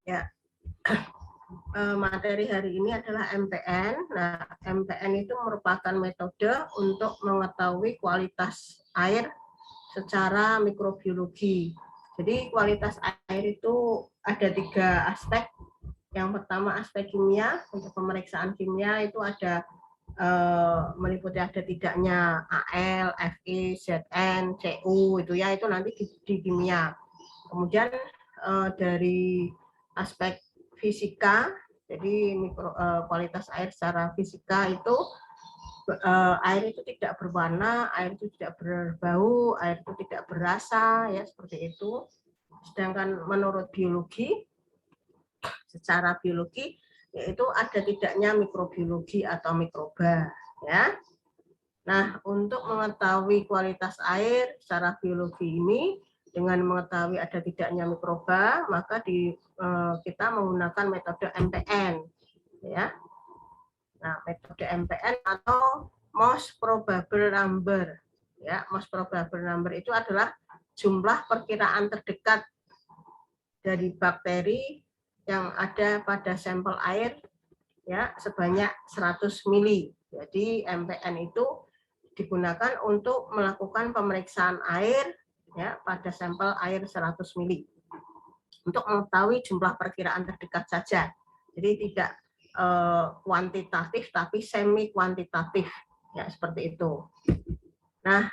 Ya, materi hari ini adalah MPN. Nah, MPN itu merupakan metode untuk mengetahui kualitas air secara mikrobiologi. Jadi kualitas air itu ada 3 aspek. Yang pertama aspek kimia. Untuk pemeriksaan kimia itu ada meliputi ada tidaknya Al, Fe, Zn, Cu itu ya, itu nanti di kimia. Kemudian dari aspek fisika, jadi kualitas air secara fisika itu air itu tidak berwarna, air itu tidak berbau, air itu tidak berasa, ya seperti itu. Sedangkan menurut biologi, secara biologi yaitu ada tidaknya mikrobiologi atau mikroba, ya. Nah, untuk mengetahui kualitas air secara biologi ini, dengan mengetahui ada tidaknya mikroba, maka kita menggunakan metode MPN, ya. Nah, metode MPN atau most probable number, ya. Most probable number itu adalah jumlah perkiraan terdekat dari bakteri yang ada pada sampel air, ya, sebanyak 100 mili. Jadi MPN itu digunakan untuk melakukan pemeriksaan air, ya, pada sampel air 100 mili untuk mengetahui jumlah perkiraan terdekat saja. Jadi tidak kuantitatif tapi semi kuantitatif, ya, seperti itu. Nah,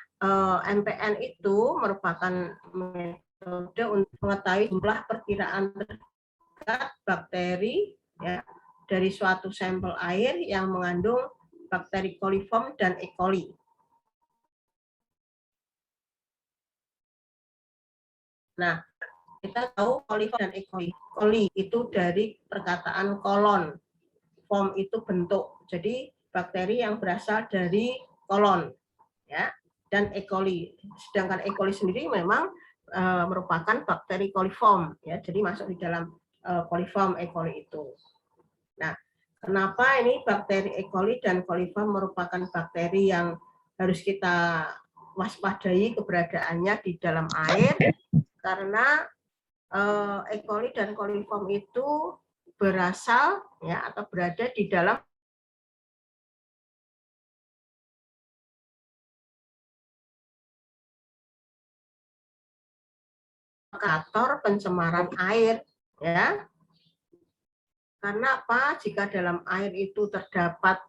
MPN itu merupakan metode untuk mengetahui jumlah perkiraan terdekat bakteri, ya, dari suatu sampel air yang mengandung bakteri coliform dan E. coli. Nah, kita tahu coliform dan E. coli. Coli itu dari perkataan kolon, form itu bentuk. Jadi bakteri yang berasal dari kolon, ya, dan E. coli. Sedangkan E. coli sendiri memang merupakan bakteri coliform, ya. Jadi masuk di dalam coliform E. coli itu. Nah, kenapa ini bakteri E. coli dan coliform merupakan bakteri yang harus kita waspadai keberadaannya di dalam air? Karena E. coli dan coliform itu berasal, ya, atau berada di dalam faktor pencemaran air, ya. Karena apa? Jika dalam air itu terdapat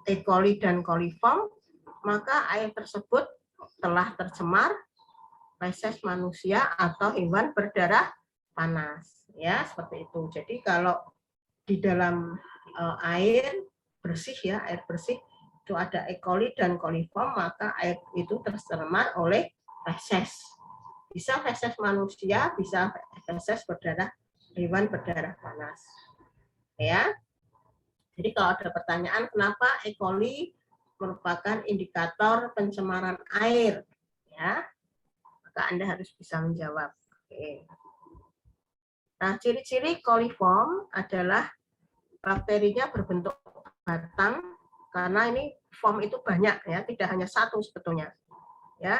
E. coli dan coliform, maka air tersebut telah tercemar feses manusia atau hewan berdarah panas, ya, seperti itu. Jadi kalau di dalam air bersih, ya, air bersih itu ada E. coli dan coliform, maka air itu tercemar oleh feses. Bisa feses manusia, bisa feses berdarah hewan berdarah panas, ya. Jadi kalau ada pertanyaan kenapa E. coli merupakan indikator pencemaran air, ya, maka Anda harus bisa menjawab. Oke. Nah, ciri-ciri coliform adalah bakterinya berbentuk batang, karena ini form itu banyak, ya, tidak hanya satu sebetulnya, ya.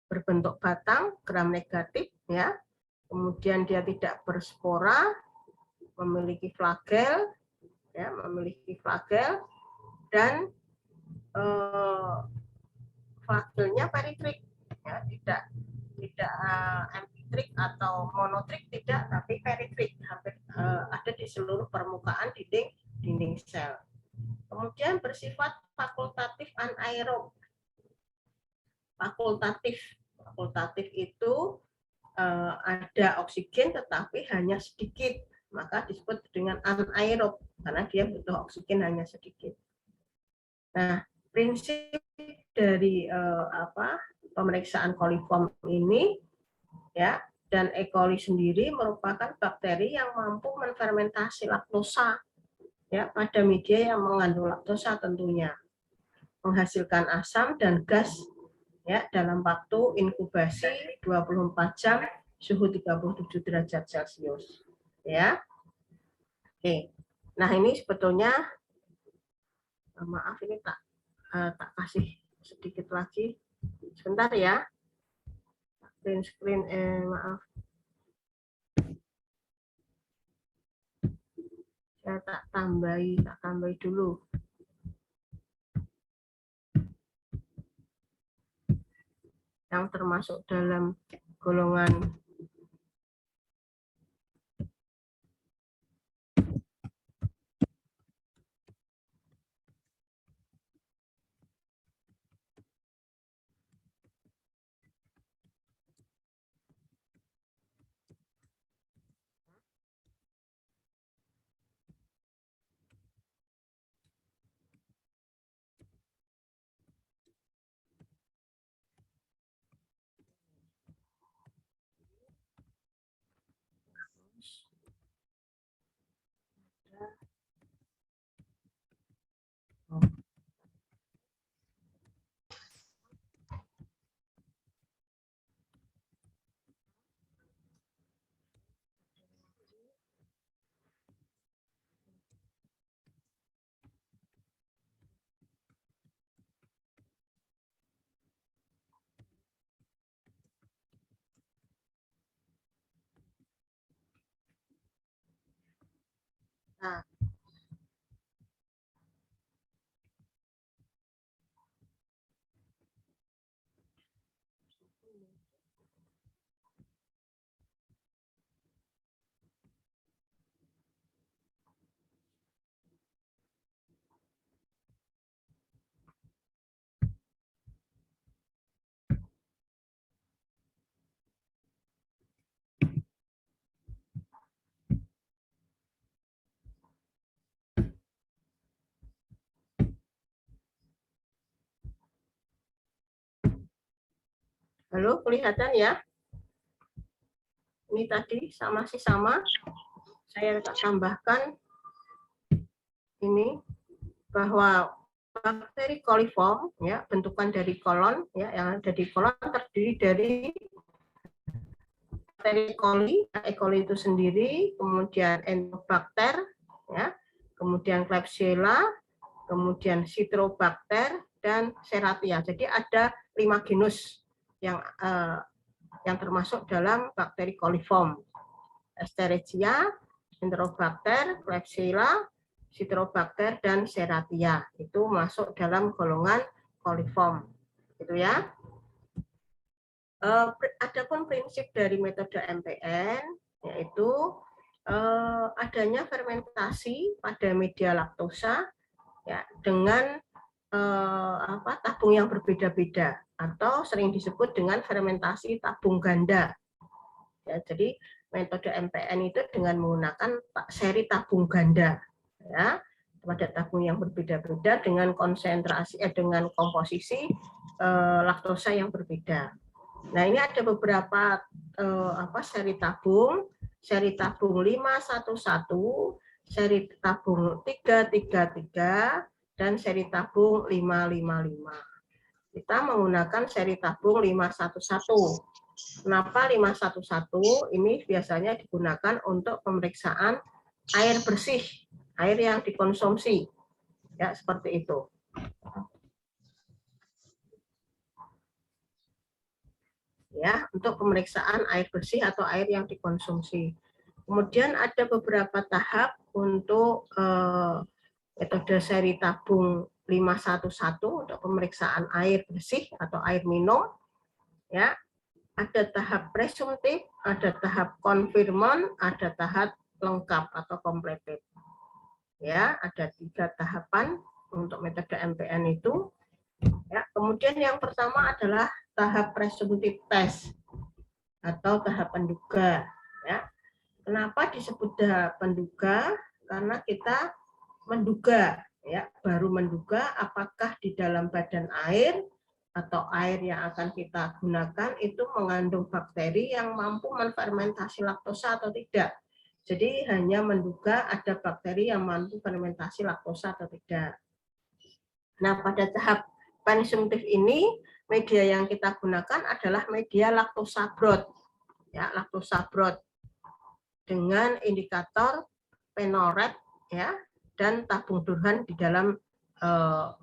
Berbentuk batang, gram negatif, ya. Kemudian dia tidak berspora, memiliki flagel, ya, memiliki flagel, dan flagelnya peritrik, ya, tidak empitrik atau monotrik, tidak, tapi peritrik, hampir ada di seluruh permukaan dinding sel. Kemudian bersifat fakultatif anaerob. Fakultatif itu ada oksigen tetapi hanya sedikit, maka disebut dengan anaerob karena dia butuh oksigen hanya sedikit. Nah, prinsip dari pemeriksaan coliform ini, ya, dan E. coli sendiri merupakan bakteri yang mampu menfermentasi laktosa, ya, pada media yang mengandung laktosa tentunya, menghasilkan asam dan gas, ya, dalam waktu inkubasi 24 jam suhu 37 derajat Celcius, ya. Oke. Nah, ini sebetulnya maaf ini tak kasih sedikit lagi. Sebentar ya. Screen maaf. Saya tak tambahi dulu. Yang termasuk dalam golongan nah, halo, kelihatan ya? Ini tadi masih sama. Saya tambahkan ini bahwa bakteri coliform ya, bentukan dari kolon ya, yang ada di kolon terdiri dari bakteri coli, E. coli itu sendiri, kemudian Enterobacter ya, kemudian Klebsiella, kemudian Citrobacter dan Serratia. Jadi ada 5 genus yang termasuk dalam bakteri coliform. Escherichia, Enterobacter, Klebsiella, Citrobacter dan Serratia itu masuk dalam golongan coliform, gitu ya. Adapun prinsip dari metode MPN yaitu adanya fermentasi pada media laktosa ya dengan tabung yang berbeda-beda atau sering disebut dengan fermentasi tabung ganda. Ya, jadi metode MPN itu dengan menggunakan seri tabung ganda ya, pada tabung yang berbeda-beda dengan konsentrasi dengan komposisi laktosa yang berbeda. Nah, ini ada beberapa seri tabung 511, seri tabung 333 dan seri tabung 555. Kita menggunakan seri tabung 511. Kenapa 511? Ini biasanya digunakan untuk pemeriksaan air bersih, air yang dikonsumsi. Ya, seperti itu. Ya, untuk pemeriksaan air bersih atau air yang dikonsumsi. Kemudian ada beberapa tahap untuk metode seri tabung 511 untuk pemeriksaan air bersih atau air minum. Ya, ada tahap presumtif, ada tahap konfirman, ada tahap lengkap atau completed. Ya, ada 3 tahapan untuk metode MPN itu. Ya, kemudian yang pertama adalah tahap presumptive test atau tahap penduga. Ya, kenapa disebut tahap penduga? Karena kita menduga, ya, baru menduga apakah di dalam badan air atau air yang akan kita gunakan itu mengandung bakteri yang mampu menfermentasi laktosa atau tidak. Jadi hanya menduga ada bakteri yang mampu fermentasi laktosa atau tidak. Nah, pada tahap konsumtif ini media yang kita gunakan adalah media laktosa broth, ya, laktosa broth dengan indikator penoret ya dan tabung Durhan di dalam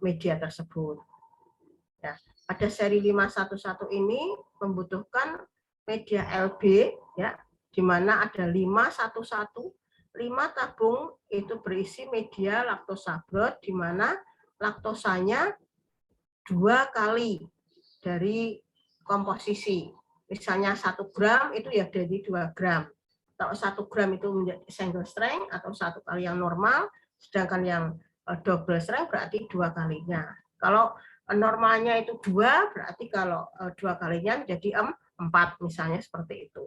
media tersebut. Ya, pada seri 511 ini membutuhkan media LB ya, di mana ada 511 5 tabung itu berisi media laktosa broth, di mana laktosanya 2 kali dari komposisi. Misalnya 1 gram itu ya dari 2 gram. Kalau 1 gram itu menjadi single strength atau 1 kali yang normal, sedangkan yang double strength berarti 2 kalinya. Kalau normalnya itu 2, berarti kalau 2 kalinya menjadi 4, misalnya seperti itu.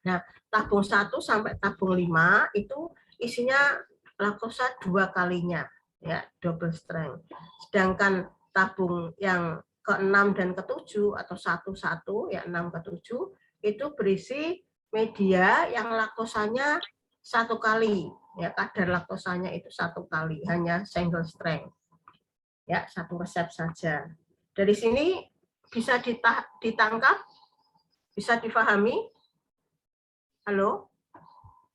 Nah, tabung 1 sampai tabung 5 itu isinya laktosa 2 kalinya, ya, double strength. Sedangkan tabung yang ke-6 dan ke-7 atau 1 ya 6 ke 7 itu berisi media yang laktosanya 1 kali, ya, kadar laktosanya itu 1 kali, hanya single strength, ya, 1 resep saja. Dari sini bisa ditangkap, bisa difahami? Halo?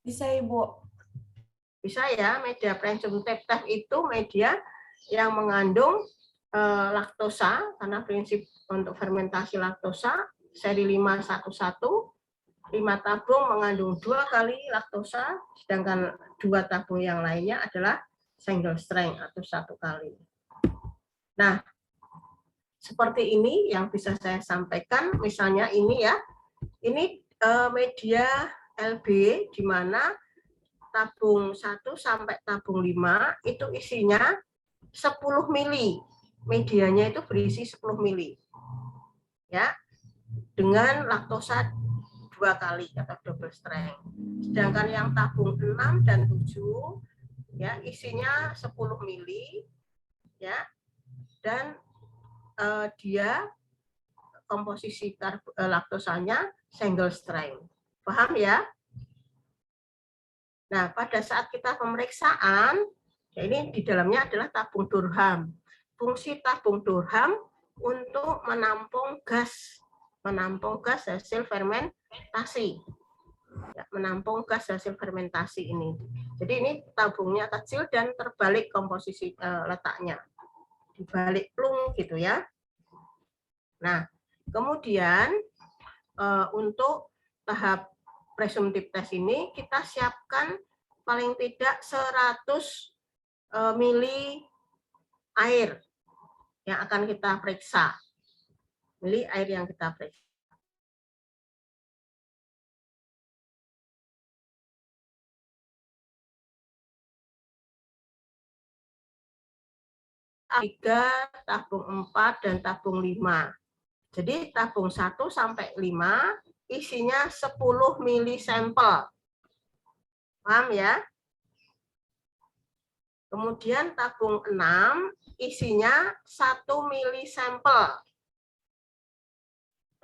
Bisa, Ibu. Bisa ya, media Prensum tef-tef itu media yang mengandung laktosa, karena prinsip untuk fermentasi laktosa, seri 511, 5 tabung mengandung 2 kali laktosa, sedangkan 2 tabung yang lainnya adalah single strength atau 1 kali. Nah, seperti ini yang bisa saya sampaikan, misalnya ini ya, ini media LB di mana tabung 1 sampai tabung 5 itu isinya 10 mili. Medianya itu berisi 10 mili. Ya. Dengan laktosa 2 kali atau double strength. Sedangkan yang tabung 6 dan 7 ya isinya 10 mili ya. Dan dia komposisi laktosanya single strength. Paham ya? Nah, pada saat kita pemeriksaan, ya ini di dalamnya adalah tabung Durham. Fungsi tabung Durham untuk menampung gas hasil fermentasi. Ya, menampung gas hasil fermentasi ini. Jadi ini tabungnya kecil dan terbalik komposisi letaknya. Dibalik plung gitu ya. Nah, kemudian untuk tahap presumptif tes ini kita siapkan paling tidak 100 mili air yang akan kita periksa. Mili air yang kita periksa. Tiga, tabung 4, dan tabung 5. Jadi tabung 1 sampai 5 isinya 10 mili sampel. Paham ya? Kemudian tabung 6 isinya 1 mili sampel.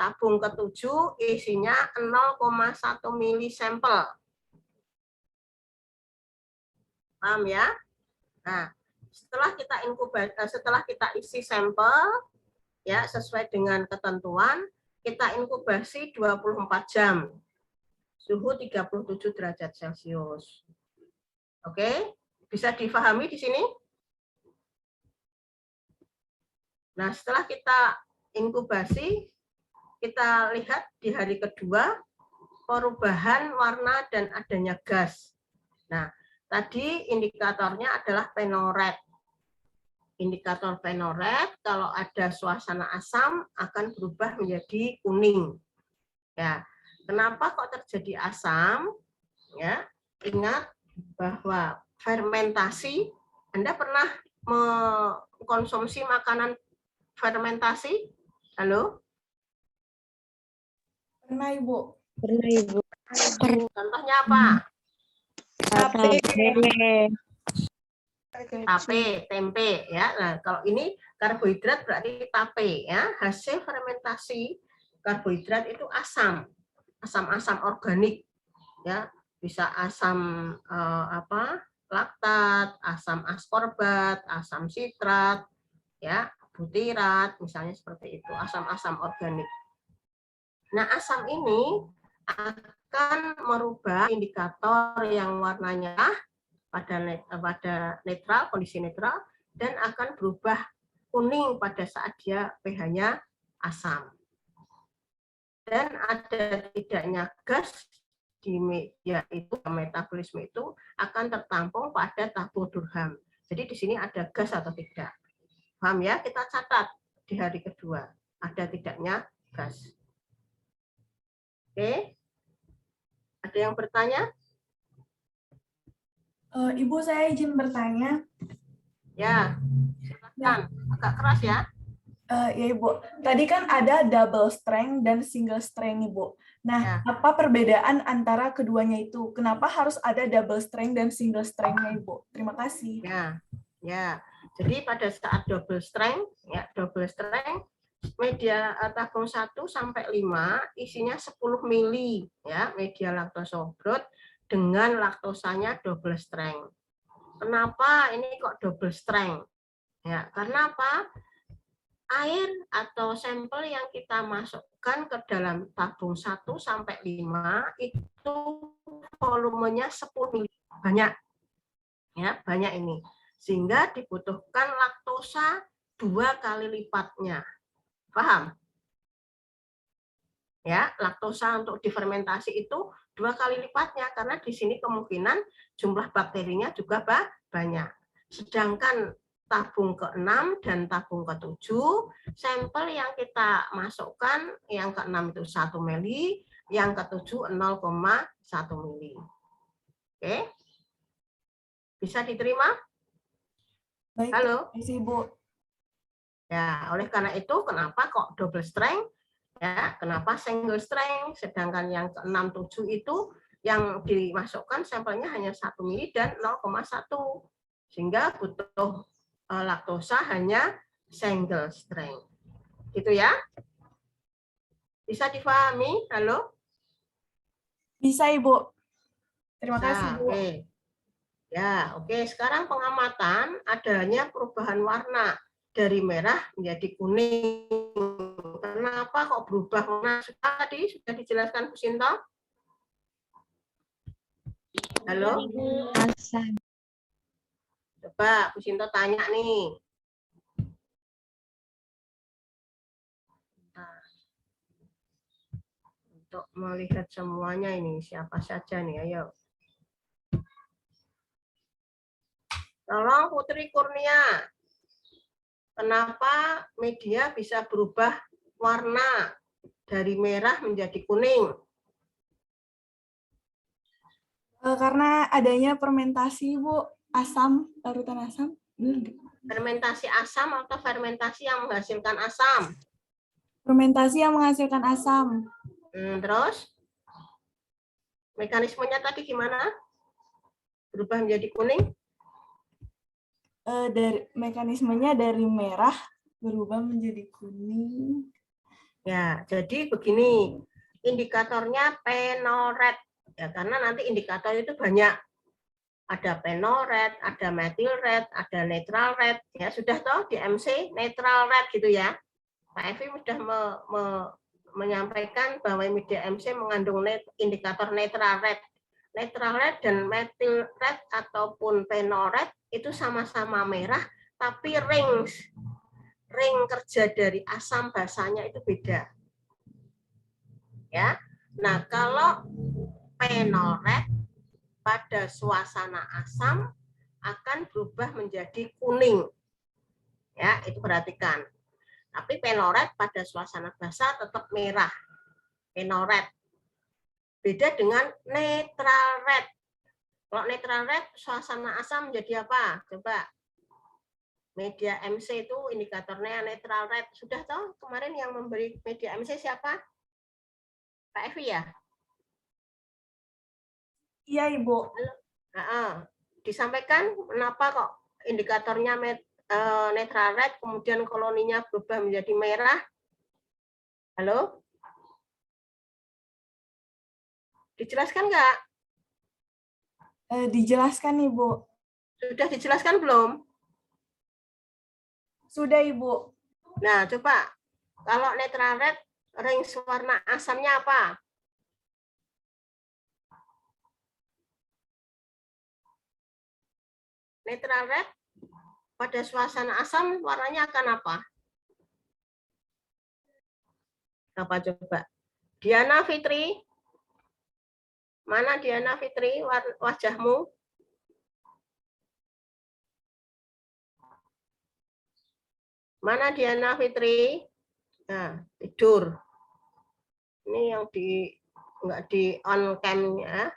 Tabung ke-7 isinya 0,1 mili sampel. Paham ya? Nah, setelah kita isi sampel ya sesuai dengan ketentuan, kita inkubasi 24 jam. Suhu 37 derajat Celcius. Oke? Bisa difahami di sini? Nah, setelah kita inkubasi, kita lihat di hari kedua perubahan warna dan adanya gas. Nah, tadi indikatornya adalah penoret. Indikator penoret kalau ada suasana asam akan berubah menjadi kuning. Ya, kenapa kok terjadi asam? Ya, ingat bahwa fermentasi, Anda pernah mengkonsumsi makanan fermentasi? Halo? Pernah, Ibu. Pernah, Ibu. Contohnya apa? Tape. Tape, tempe ya. Nah, kalau ini karbohidrat berarti tape ya. Hasil fermentasi karbohidrat itu asam. Asam-asam organik ya. Bisa asam laktat, asam askorbat, asam sitrat ya, butirat misalnya seperti itu, asam-asam organik. Nah, asam ini akan merubah indikator yang warnanya pada netral, kondisi netral, dan akan berubah kuning pada saat dia pH-nya asam. Dan ada tidaknya gas di media itu, metabolisme itu akan tertampung pada tabung Durham. Jadi di sini ada gas atau tidak. Paham ya? Kita catat di hari kedua. Ada tidaknya gas. Oke. Ada yang bertanya? Ibu, saya izin bertanya. Ya, silakan. Agak keras ya. Ya Ibu, tadi kan ada double strength dan single strength Ibu. Nah, Ya. apa perbedaan antara keduanya itu? Kenapa harus ada double strength dan single strength-nya Ibu? Terima kasih. Ya. Jadi pada saat double strength, media tabung 1 sampai 5 isinya 10 mili ya, media laktosa obrot dengan laktosanya double strength. Kenapa ini kok double strength? Ya, karena apa? Air atau sampel yang kita masukkan ke dalam tabung 1 sampai 5 itu volumenya 10 mili. Banyak. Ya, banyak ini. Sehingga dibutuhkan laktosa 2 kali lipatnya. Paham? Ya, laktosa untuk difermentasi itu 2 kali lipatnya karena di sini kemungkinan jumlah bakterinya juga banyak. Sedangkan tabung ke-6 dan tabung ke-7, sampel yang kita masukkan yang ke-6 itu 1 mili, yang ke-7 0,1 mili. Oke? Bisa diterima? Baik, Halo? terima kasih Ibu. Ya, oleh karena itu kenapa kok double strength? Ya, kenapa single strength? Sedangkan yang ke-6, 7 itu yang dimasukkan sampelnya hanya 1 mili dan 0,1. Sehingga butuh laktosa hanya single strength. Gitu ya? Bisa difahami? Halo? Bisa Ibu. Terima kasih Bu. Oke. Ya, oke. Sekarang pengamatan adanya perubahan warna dari merah menjadi kuning. Kenapa kok berubah warna? Tadi sudah dijelaskan Bu Sinto? Halo? Coba Bu Sinto tanya nih. Nah, untuk melihat semuanya ini, siapa saja nih? Ayo. Tolong Putri Kurnia. Kenapa media bisa berubah warna dari merah menjadi kuning? Karena adanya fermentasi Bu, asam, larutan asam. Fermentasi asam atau fermentasi yang menghasilkan asam? Fermentasi yang menghasilkan asam. Terus mekanismenya tadi gimana? Berubah menjadi kuning? Mekanismenya dari merah berubah menjadi kuning. Ya, jadi begini, indikatornya penoret. Ya, karena nanti indikator itu banyak. Ada penoret, ada methyl red, ada neutral red. Ya, sudah toh di MC neutral red gitu ya. Pak Evi sudah menyampaikan bahwa media MC mengandung indikator neutral red. Neutral red dan methyl red ataupun penoret itu sama-sama merah, tapi ring kerja dari asam basanya itu beda. Ya. Nah, kalau penoret pada suasana asam akan berubah menjadi kuning. Ya, itu perhatikan. Tapi penoret pada suasana basa tetap merah. Penoret. Beda dengan neutral red. Kalau neutral red suasana asam menjadi apa? Coba. Media MC itu indikatornya neutral red. Sudah tahu kemarin yang memberi media MC siapa? Pak Evi ya? Iya Ibu. Disampaikan kenapa kok indikatornya netral red kemudian koloninya berubah menjadi merah. Halo? Dijelaskan nggak? Dijelaskan Ibu. Sudah dijelaskan belum? Sudah Ibu. Nah, coba kalau netral red ring warna asamnya apa? Netral red pada suasana asam warnanya akan apa? Apa coba? Diana Fitri? Mana Diana Fitri wajahmu? Mana Diana Fitri? Nah, tidur. Ini yang nggak di on cam-nya.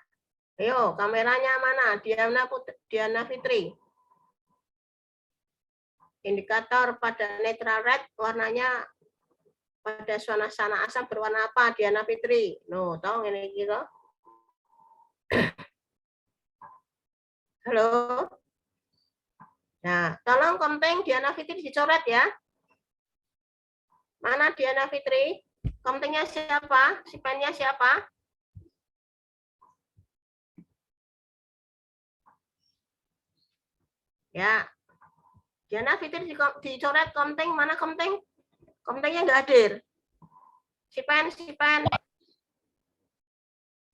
Ayo, kameranya mana? Diana Fitri. Indikator pada netral red warnanya pada suasana asam berwarna apa? Diana Fitri. No, tolong ini gitu. Halo. Nah, tolong konten Diana Fitri dicoret ya. Mana Diana Fitri? Kontennya siapa? Sipennya siapa? Ya. Diana Fitri dicoret konten, mana konten? Kontennya nggak hadir. Sipen.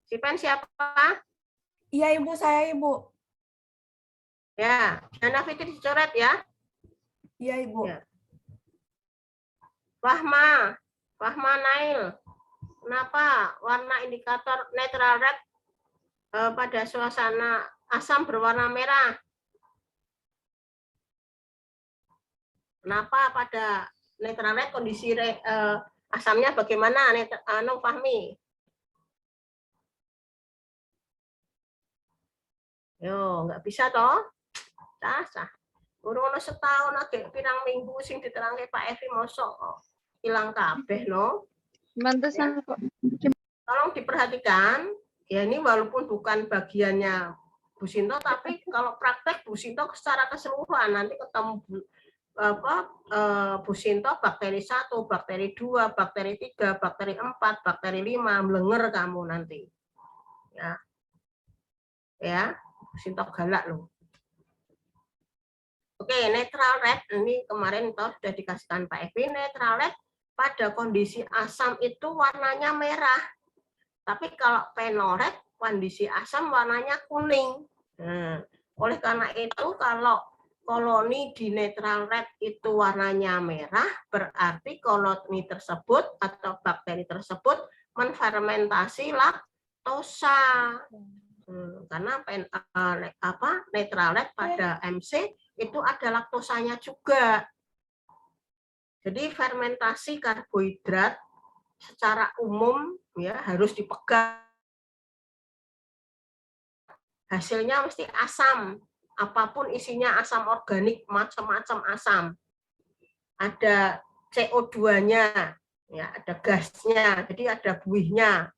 Sipen siapa? Iya, Ibu, saya, Ibu. Ya, Diana Fitri dicoret ya. Iya, Ibu. Ya. Fahma Nail. Kenapa warna indikator netral red pada suasana asam berwarna merah? Kenapa pada netral red kondisi asamnya bagaimana? Fahmi. Yo, nggak bisa toh? Sah. Urung setahun agak pirang minggu sing diterangke Pak Evi mosok hilang kabeh no. Mantesan kok. Tolong diperhatikan, ya ini walaupun bukan bagiannya Bu Sinto, tapi kalau praktek Bu Sinto secara keseluruhan nanti ketemu Bu Sinto bakteri 1, bakteri 2, bakteri 3, bakteri 4, bakteri 5, melenger kamu nanti. Ya, Bu Sinto galak loh. Oke, netral red ini kemarin toh sudah dikasihkan Pak Evi. Netral red pada kondisi asam itu warnanya merah. Tapi kalau penoret kondisi asam warnanya kuning. Nah, oleh karena itu kalau koloni di netral red itu warnanya merah, berarti koloni tersebut atau bakteri tersebut menfermentasi laktosa. Karena netral red pada MC itu ada laktosanya juga. Jadi fermentasi karbohidrat secara umum ya harus dipegang. Hasilnya mesti asam. Apapun isinya asam organik, macam-macam asam. Ada CO2-nya, ya, ada gasnya, jadi ada buihnya.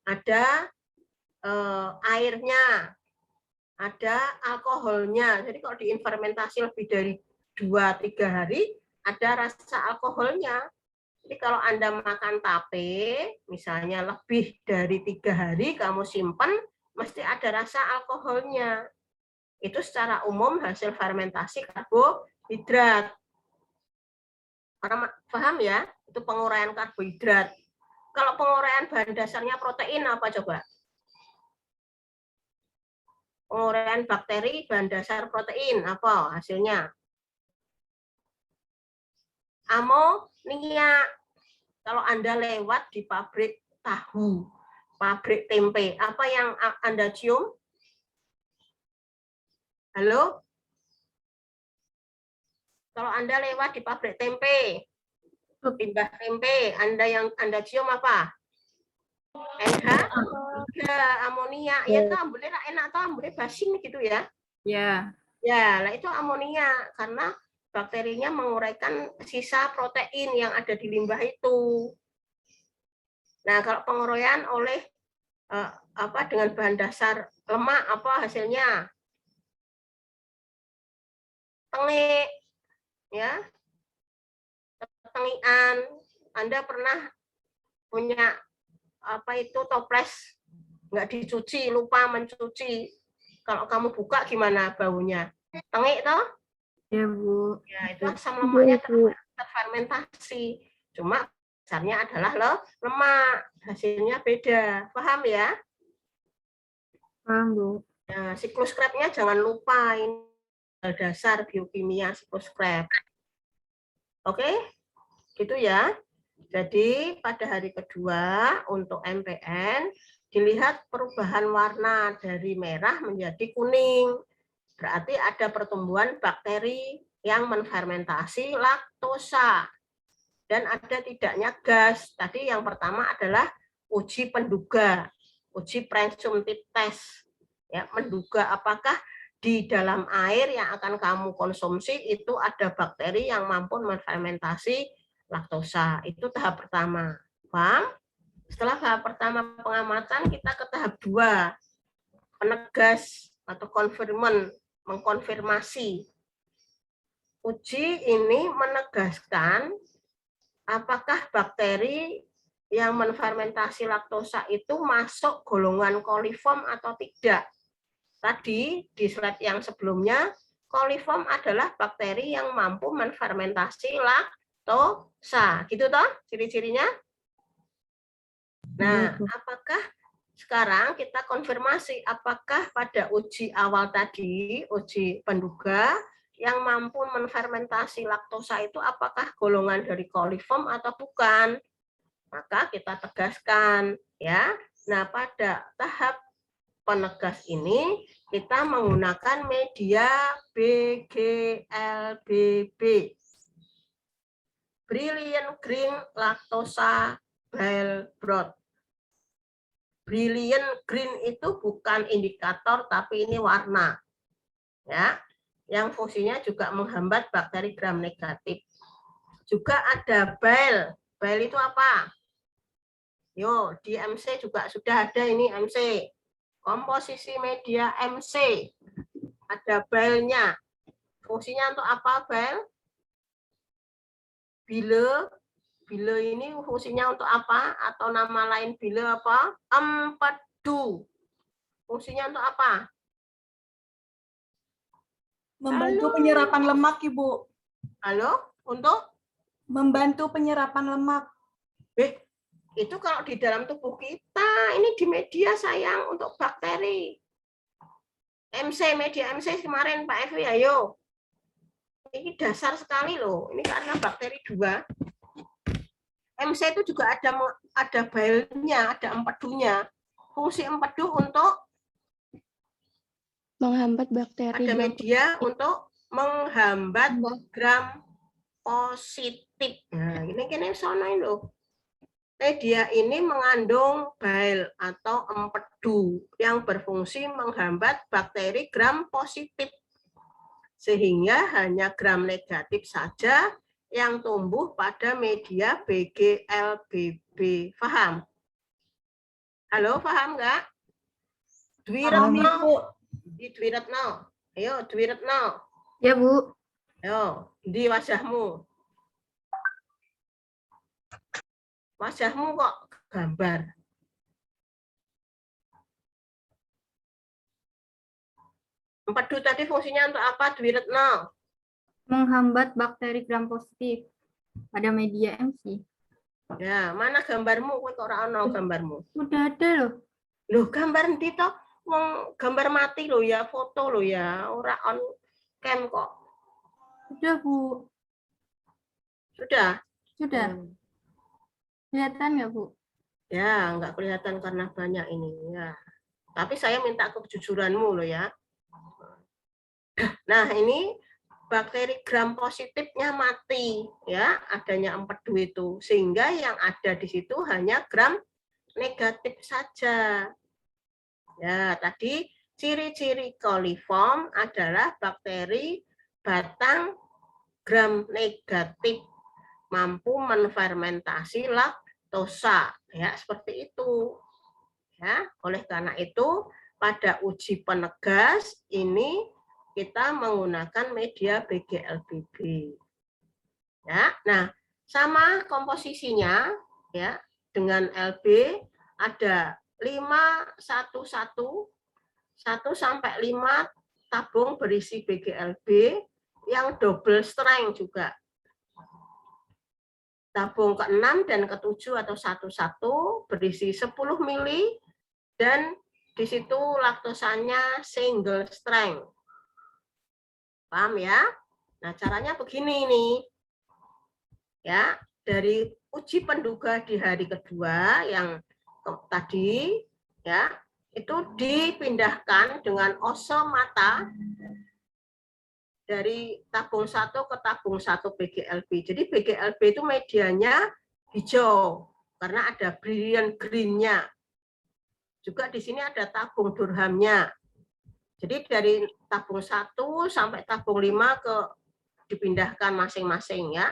Ada airnya, ada alkoholnya. Jadi kalau difermentasi lebih dari 2-3 hari, ada rasa alkoholnya. Jadi kalau Anda makan tape, misalnya lebih dari 3 hari, kamu simpan, mesti ada rasa alkoholnya. Itu secara umum hasil fermentasi karbohidrat. Orang paham ya? Itu penguraian karbohidrat. Kalau penguraian bahan dasarnya protein apa coba? Penguraian bakteri bahan dasar protein apa hasilnya? Amonia. Kalau Anda lewat di pabrik tahu, pabrik tempe, apa yang Anda cium? Halo? Kalau Anda lewat di pabrik tempe, limbah tempe, Anda cium apa? NH? Ya, amonia. Ya, itu ambune enak atau ambune basin gitu ya? Ya. Ya, nah itu amonia karena bakterinya menguraikan sisa protein yang ada di limbah itu. Nah, kalau penguraian oleh dengan bahan dasar lemak apa hasilnya? Tengik, ya, tengian. Anda pernah punya toples nggak dicuci, lupa mencuci. Kalau kamu buka gimana baunya? Tengik toh? Ya, Bu. Ya, itu asam lemaknya terfermentasi. Cuma dasarnya adalah lemak. Hasilnya beda. Paham ya? Paham, Bu. Nah, siklus Krebs-nya jangan lupa. Ini dasar biokimia siklus Krebs. Oke? Gitu ya. Jadi pada hari kedua untuk MPN dilihat perubahan warna dari merah menjadi kuning. Berarti ada pertumbuhan bakteri yang menfermentasi laktosa. Dan ada tidaknya gas. Tadi yang pertama adalah uji penduga, uji presumptive test. Ya, menduga apakah di dalam air yang akan kamu konsumsi itu ada bakteri yang mampu menfermentasi laktosa. Itu tahap pertama. Paham? Setelah tahap pertama pengamatan, kita ke tahap 2. Penegas atau konfirman, mengkonfirmasi. Uji ini menegaskan apakah bakteri yang menfermentasi laktosa itu masuk golongan coliform atau tidak. Tadi di slide yang sebelumnya, coliform adalah bakteri yang mampu menfermentasi laktosa. Gitu toh ciri-cirinya? Nah, apakah sekarang kita konfirmasi apakah pada uji awal tadi, uji penduga, yang mampu menfermentasi laktosa itu apakah golongan dari coliform atau bukan? Maka kita tegaskan, ya. Nah, pada tahap penegas ini kita menggunakan media BGLBB, Brilliant Green Lactosa Bile Broth. Brilliant Green itu bukan indikator, tapi ini warna, ya. Yang fungsinya juga menghambat bakteri gram negatif. Juga ada bile. Bile itu apa? Yo, di MC juga sudah ada ini MC. Komposisi media MC. Ada bile-nya. Fungsinya untuk apa bile? Bile. Bile ini fungsinya untuk apa? Atau nama lain bile apa? Empedu. Fungsinya untuk apa? Membantu Halo. penyerapan lemak, Ibu. Halo? Untuk? Membantu penyerapan lemak. Itu kalau di dalam tubuh kita, ini di media sayang untuk bakteri. MC, media MC kemarin Pak Evi, ayo. Ini dasar sekali loh, ini karena bakteri 2. MC itu juga ada bile-nya, ada empedunya. Fungsi empedu untuk Menghambat bakteri. ada media untuk menghambat gram positif. Nah, ini sono loh. Media ini mengandung bile atau empedu yang berfungsi menghambat bakteri gram positif. Sehingga hanya gram negatif saja yang tumbuh pada media BGLBB. Paham? Halo, paham nggak? Dwiretno. Di Dwiretno. Ayo, Dwiretno. Ya, Bu. Ayo, di wajahmu. Wajahmu kok gambar. Empedu tadi fungsinya untuk apa, Dwiretno? Menghambat bakteri gram positif. Ada media MC. Ya, mana gambarmu? Kok ora ono gambarmu? Udah ada loh. Loh, gambar ndi to? Wong gambar mati lo ya, foto lo ya, ora on cam kok. Sudah, Bu. Sudah? Sudah. Kelihatan nggak, Bu? Ya, nggak kelihatan karena banyak ini ya. Tapi saya minta kejujuranmu lo ya. Nah, ini bakteri gram positifnya mati ya, adanya empedu itu, sehingga yang ada di situ hanya gram negatif saja. Ya, tadi ciri-ciri coliform adalah bakteri batang gram negatif mampu menfermentasi laktosa, ya seperti itu. Ya, oleh karena itu pada uji penegas ini kita menggunakan media BGLBB. Ya, nah sama komposisinya ya dengan LB ada 1 sampai 5 tabung berisi BGLB yang double strength juga. Tabung ke-6 dan ke-7 atau 1 berisi 10 mili dan di situ laktosanya single strength. Paham ya? Nah, caranya begini nih. Ya, dari uji penduga di hari kedua yang tadi ya, itu dipindahkan dengan osomata dari tabung 1 ke tabung 1 BGLB. Jadi BGLB itu medianya hijau karena ada brilliant green-nya. Juga di sini ada tabung durhamnya. Jadi dari tabung 1 sampai tabung 5 dipindahkan masing-masing ya.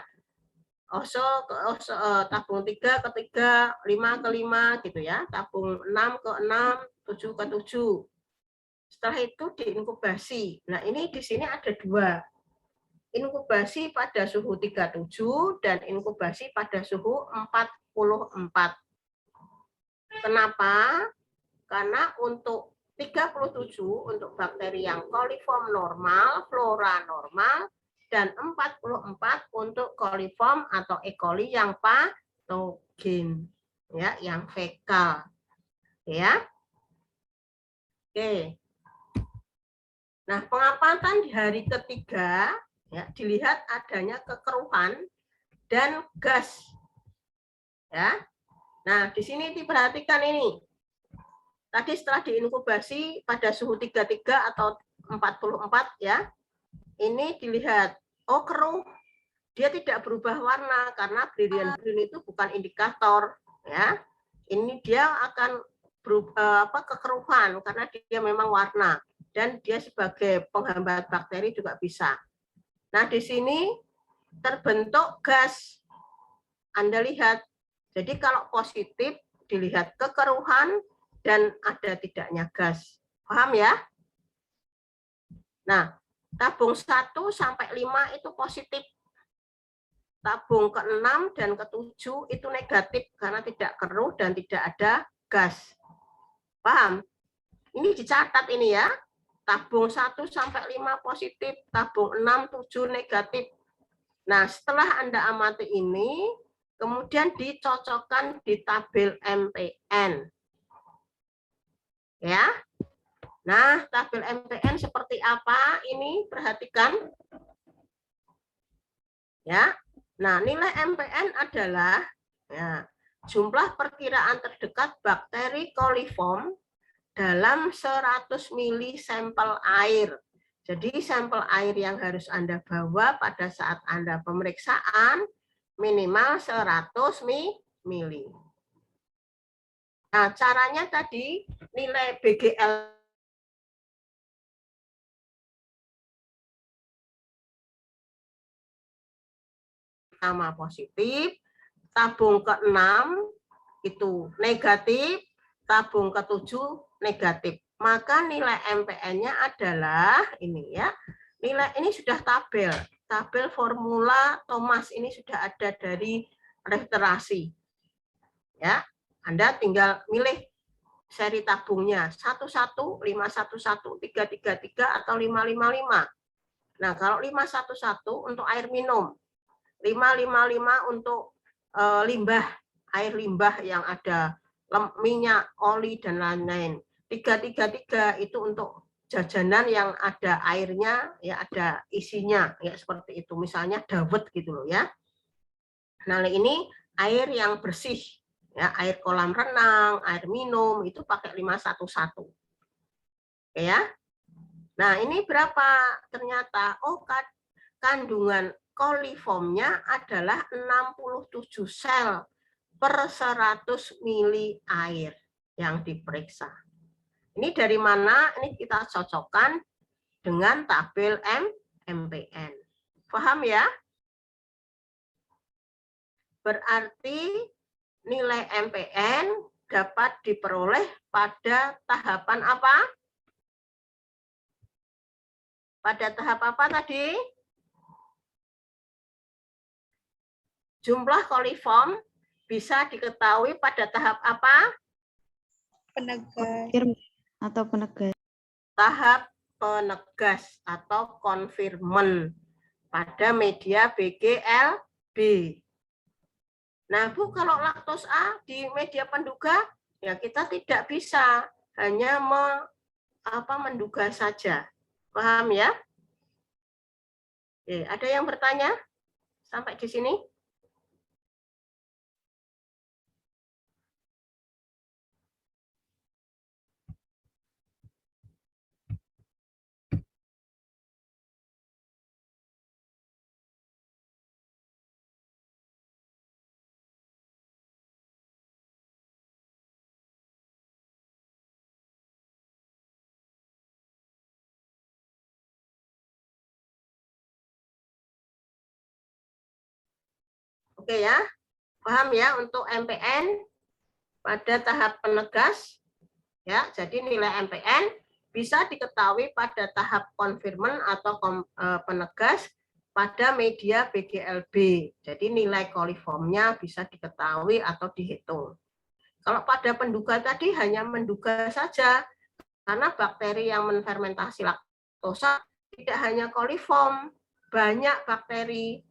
Tabung 3 ke 3, 5 ke 5 gitu ya. Tabung 6 ke 6, 7 ke 7. Setelah itu diinkubasi. Nah, ini di sini ada 2. Inkubasi pada suhu 37 dan inkubasi pada suhu 44. Kenapa? Karena untuk 37 untuk bakteri yang coliform normal, flora normal, dan 44 untuk coliform atau E. coli yang patogen, ya, yang fekal. Ya. Oke. Nah, pengamatan di hari ketiga, ya, dilihat adanya kekeruhan dan gas. Ya. Nah, di sini diperhatikan ini. Tadi setelah diinkubasi pada suhu 33 atau 44 ya, ini dilihat, oh keruh, dia tidak berubah warna karena brilliant green itu bukan indikator ya. Ini dia akan berubah kekeruhan karena dia memang warna dan dia sebagai penghambat bakteri juga bisa. Nah, di sini terbentuk gas. Anda lihat. Jadi kalau positif dilihat kekeruhan dan ada tidaknya gas. Paham ya? Nah, tabung 1 sampai 5 itu positif. Tabung ke-6 dan ke-7 itu negatif karena tidak keruh dan tidak ada gas. Paham? Ini dicatat ini ya. Tabung 1 sampai 5 positif, tabung 6, 7 negatif. Nah, setelah Anda amati ini, kemudian dicocokkan di tabel MPN. Ya. Nah, tabel MPN seperti apa? Ini perhatikan. Ya. Nah, nilai MPN adalah ya, jumlah perkiraan terdekat bakteri coliform dalam 100 mili sampel air. Jadi sampel air yang harus Anda bawa pada saat Anda pemeriksaan minimal 100 mili. Nah, caranya tadi nilai BGL pertama positif, tabung ke-6 itu negatif, tabung ke-7 negatif. Maka nilai MPN-nya adalah ini ya. Nilai ini sudah tabel. Tabel formula Thomas ini sudah ada dari referensi. Ya. Anda tinggal milih seri tabungnya 11, 511, 333 atau 555. Nah, kalau 511 untuk air minum, 555 untuk limbah, air limbah yang ada minyak, oli, dan lain-lain. 333 itu untuk jajanan yang ada airnya, ya ada isinya, ya seperti itu. Misalnya dawet gitu loh ya. Nah, ini air yang bersih, ya air kolam renang, air minum itu pakai 511. Ya. Nah, ini berapa ternyata? Oh, kandungan coliformnya adalah 67 sel per 100 mili air yang diperiksa. Ini dari mana? Ini kita cocokkan dengan tabel MPN. Paham ya? Berarti nilai MPN dapat diperoleh pada tahapan apa? Pada tahap apa tadi? Jumlah coliform bisa diketahui pada tahap apa? Penegas atau penegas. Tahap penegas atau konfirman pada media BGLB. Nah, Bu, kalau laktos A di media penduga, ya kita tidak bisa hanya menduga saja. Paham ya? Oke, ada yang bertanya sampai di sini? Oke ya, paham ya untuk MPN pada tahap penegas ya. Jadi nilai MPN bisa diketahui pada tahap konfirman atau penegas pada media BGLB. Jadi nilai koliformnya bisa diketahui atau dihitung. Kalau pada penduga tadi hanya menduga saja, karena bakteri yang menfermentasi laktosa tidak hanya koliform, banyak bakteri.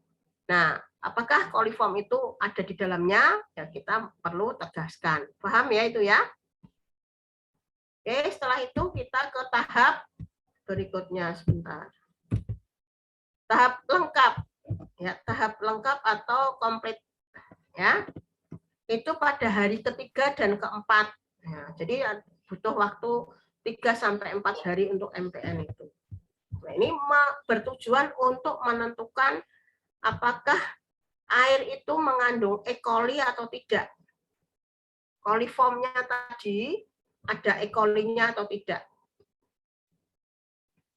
Nah, apakah koliform itu ada di dalamnya? Ya, kita perlu tegaskan. Paham ya itu ya? Oke, setelah itu kita ke tahap berikutnya sebentar. Tahap lengkap. Ya, tahap lengkap atau komplit ya. Itu pada hari ketiga dan keempat. Ya, jadi butuh waktu 3-4 hari untuk MPN itu. Nah, ini bertujuan untuk menentukan apakah air itu mengandung E. coli atau tidak. Koliformnya tadi ada E. coli-nya atau tidak.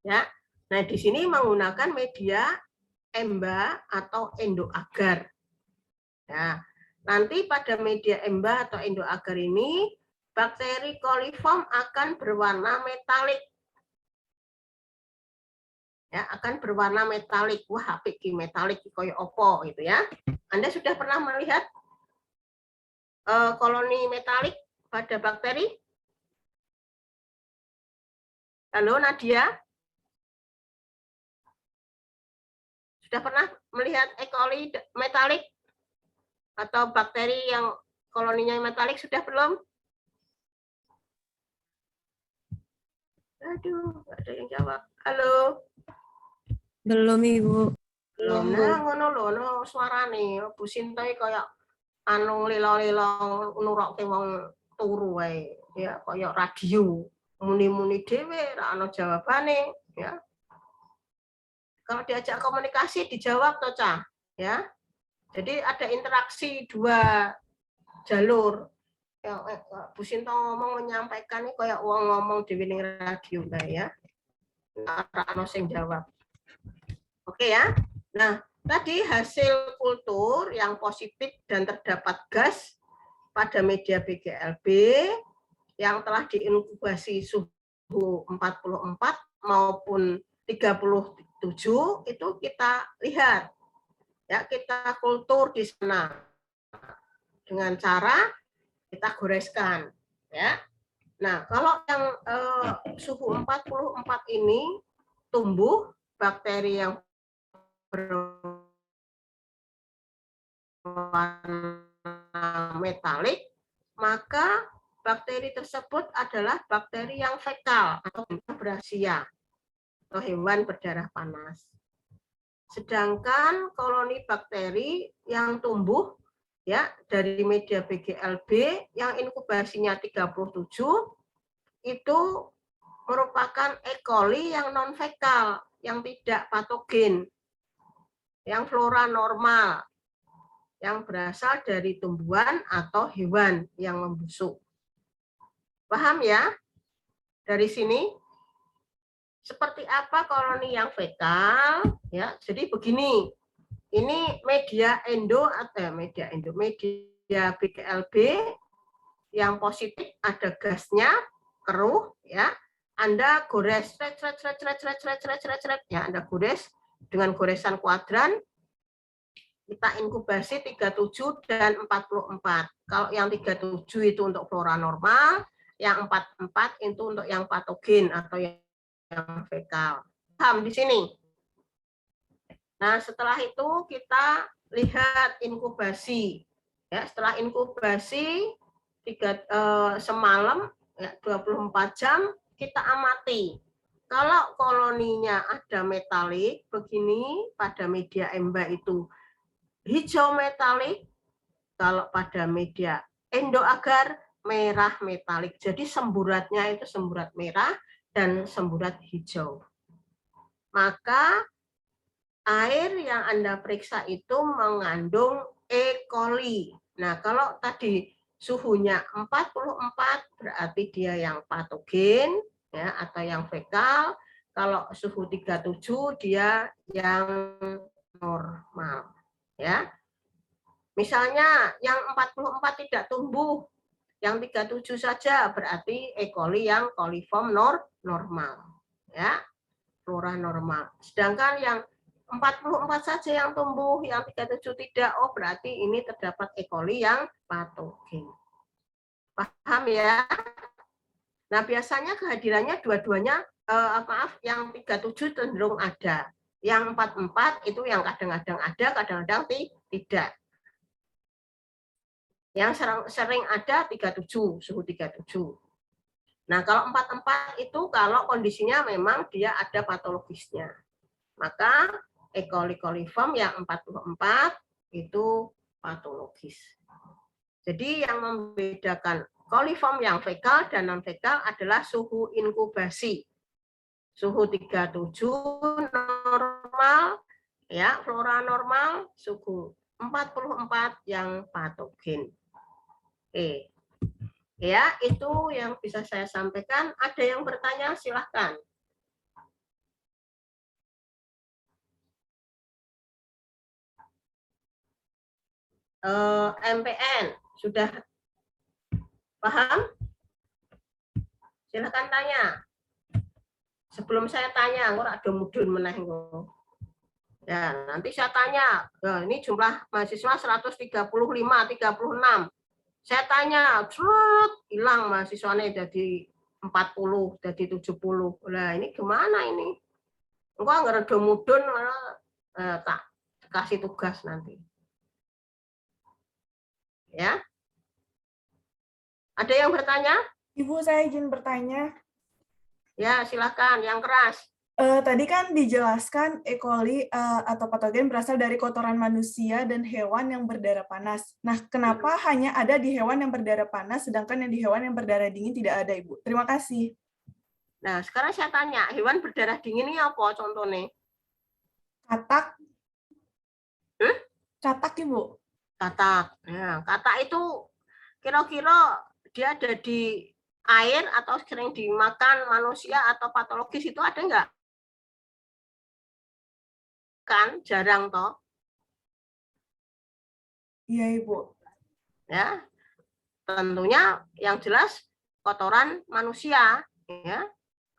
Ya. Nah, di sini menggunakan media EMBA atau endoagar. Ya. Nanti pada media EMBA atau endoagar ini bakteri koliform akan berwarna metalik. Ya, akan berwarna metalik. Wah, apik metalik koyo opo gitu ya. Anda sudah pernah melihat koloni metalik pada bakteri? Halo Nadia? Sudah pernah melihat E. coli metalik atau bakteri yang koloninya metalik sudah belum? Aduh, nggak ada yang jawab. Halo? Belum, Ibu. Belum. Nah, ngono lho, no suarane. Bu Sinta kayak anu lila-lila nurokke wong turu wae. Ya, kayak radio. Muni-muni dhewe ra ana jawabane, ya. Kalau diajak komunikasi dijawab toh, Cah, ya. Jadi ada interaksi dua jalur. Ya, Bu Sinta ngomong menyampaikan ini kayak wong ngomong di ning radio ya. Ora ana sing jawab. Oke ya. Nah, tadi hasil kultur yang positif dan terdapat gas pada media BGLB yang telah diinkubasi suhu 44 maupun 37 itu kita lihat. Ya, kita kultur di sana dengan cara kita goreskan, ya. Nah, kalau yang suhu 44 ini tumbuh bakteri yang berwarna metalik, maka bakteri tersebut adalah bakteri yang fekal atau brasia atau hewan berdarah panas. Sedangkan koloni bakteri yang tumbuh ya dari media BGLB yang inkubasinya 37 itu merupakan E. coli yang non fekal, yang tidak patogen, yang flora normal, yang berasal dari tumbuhan atau hewan yang membusuk. Paham ya? Dari sini seperti apa koloni yang fekal ya. Jadi begini. Ini media media BGLB yang positif ada gasnya keruh ya. Anda gores ya, Anda gores dengan goresan kuadran. Kita inkubasi 37 dan 44. Kalau yang 37 itu untuk flora normal, yang 44 itu untuk yang patogen atau yang fekal. Paham di sini? Nah, setelah itu kita lihat inkubasi. Ya, setelah inkubasi semalam ya, 24 jam kita amati. Kalau koloninya ada metalik begini pada media EMBA itu hijau metalik, kalau pada media endoagar merah metalik. Jadi semburatnya itu semburat merah dan semburat hijau. Maka air yang Anda periksa itu mengandung E. coli. Nah, kalau tadi suhunya 44 berarti dia yang patogen ya atau yang fekal. Kalau suhu 37 dia yang normal ya. Misalnya yang 44 tidak tumbuh, yang 37 saja, berarti E. coli yang coliform normal. Ya, flora normal. Sedangkan yang 44 saja yang tumbuh, yang 37 tidak, oh berarti ini terdapat E. coli yang patogen. Paham ya? Nah, biasanya kehadirannya dua-duanya, yang 37 cenderung ada. Yang 44 itu yang kadang-kadang ada, kadang-kadang tidak. Yang sering ada 37, suhu 37. Nah, kalau 44 itu kalau kondisinya memang dia ada patologisnya. Maka E. coli coliform yang 44 itu patologis. Jadi yang membedakan coliform yang fekal dan non-fekal adalah suhu inkubasi. Suhu 37 normal, ya, flora normal, suhu 44 yang patogen. Oke. Ya, itu yang bisa saya sampaikan. Ada yang bertanya, silahkan. MPN, sudah paham? Silahkan tanya. Sebelum saya tanya, ora ada mudun meneh engko. Ya, nanti saya tanya. Nah, ini jumlah mahasiswa 135, 36. Saya tanya, hilang mahasiswanya jadi 40, jadi 70. Nah, ini gimana ini? Engko nggak ada mudun, tak kasih tugas nanti. Ya. Ada yang bertanya? Ibu, saya izin bertanya. Ya, silakan yang keras. Tadi kan dijelaskan E. coli atau patogen berasal dari kotoran manusia dan hewan yang berdarah panas. Nah, kenapa hanya ada di hewan yang berdarah panas, sedangkan yang di hewan yang berdarah dingin tidak ada, Ibu? Terima kasih. Nah, sekarang saya tanya, hewan berdarah dingin ini apa contohnya? Katak. Katak, Ibu. Katak. Nah, katak itu kira-kira dia ada di air atau sering dimakan manusia atau patologis itu ada enggak? Kan jarang toh. Iya, Ibu. Ya. Tentunya yang jelas kotoran manusia, ya.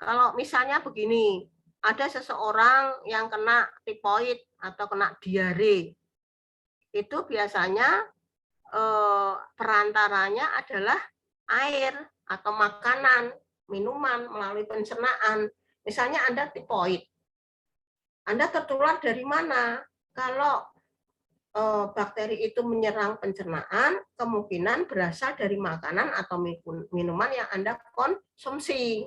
Kalau misalnya begini, ada seseorang yang kena tifoid atau kena diare. Itu biasanya perantaranya adalah air atau makanan, minuman melalui pencernaan. Misalnya Anda tifoid. Anda tertular dari mana? Kalau bakteri itu menyerang pencernaan, kemungkinan berasal dari makanan atau minuman yang Anda konsumsi.